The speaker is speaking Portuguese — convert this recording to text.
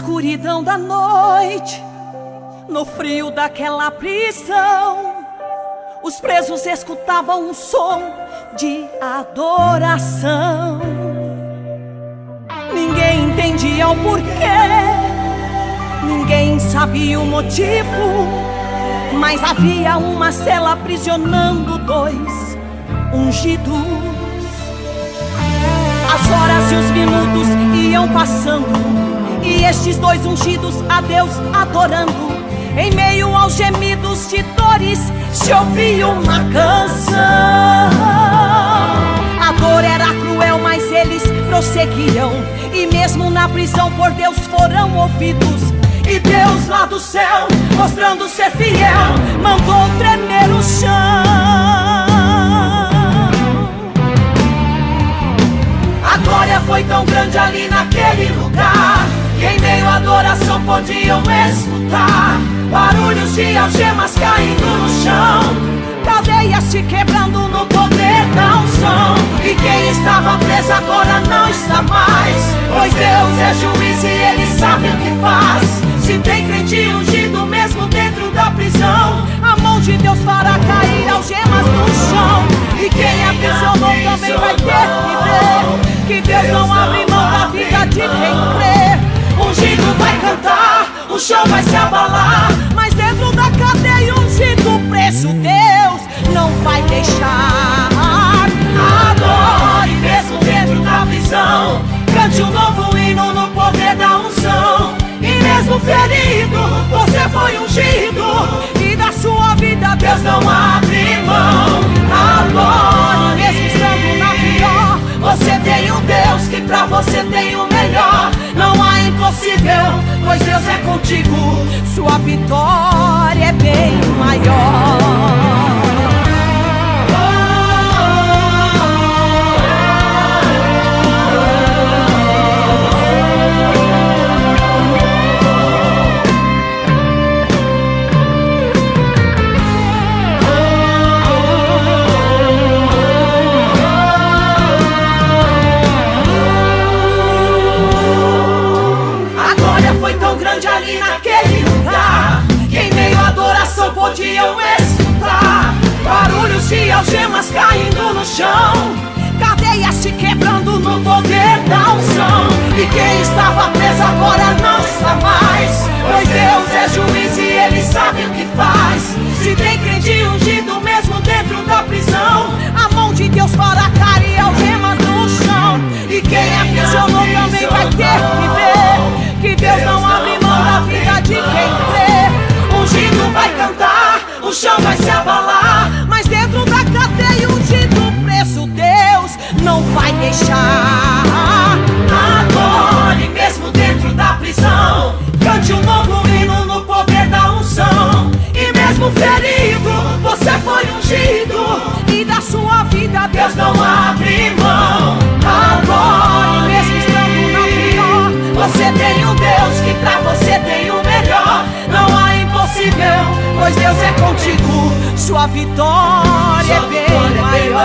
escuridão da noite, no frio daquela prisão, os presos escutavam um som de adoração. Ninguém entendia o porquê, ninguém sabia o motivo, mas havia uma cela aprisionando dois ungidos. As horas e os minutos iam passando, e estes dois ungidos a Deus adorando. Em meio aos gemidos de dores se ouvia uma canção. A dor era cruel, mas eles prosseguiam, e mesmo na prisão por Deus foram ouvidos. E Deus lá do céu, mostrando ser fiel, mandou tremer o chão. A glória foi tão grande ali naquele lugar, que em meio à adoração podiam escutar barulhos de algemas caindo no chão, cadeias se quebrando no poder da unção. E quem estava preso agora não está mais, pois Deus é juiz e Ele sabe o que faz. Se tem crente ungido mesmo dentro da prisão, a mão de Deus fará cair algemas no chão. E quem aprisionou também vai ter que ver que Deus não abre mão da vida de quem crê. Ungido vai cantar, o chão vai se abalar, mas dentro da cadeia ungido preso Deus não vai deixar. Adore mesmo dentro da prisão, cante um novo hino no poder da unção. E mesmo ferido, você foi ungido, e da sua vida Deus não abre mão. Adore mesmo estando na pior, você tem um Deus que pra você tem o melhor. Não há impossível, pois Deus é contigo, sua vitória é bem maior. Ali naquele lugar, que em meio à adoração podiam escutar barulhos de algemas caindo no chão, cadeias se quebrando no poder da unção. E quem estava preso agora não está mais, pois Deus é juiz e Ele sabe o que faz. Se tem crente ungido mesmo dentro da prisão, a mão de Deus fará cair algemas no chão. E quem aprisionou também vai ter que ver que Deus não abre mão da vida de quem crê. Ungido vai cantar, o chão vai se abalar, mas dentro da cadeia ungido preso Deus não vai deixar. Adore mesmo dentro da prisão, cante um novo hino no poder da unção. E mesmo ferido, você foi ungido, e da sua vida Deus não abre mão. Adore mesmo estando na pior, você tem um Deus que pra você tem o melhor. Não há impossível, pois Deus é contigo, sua vitória é bem maior.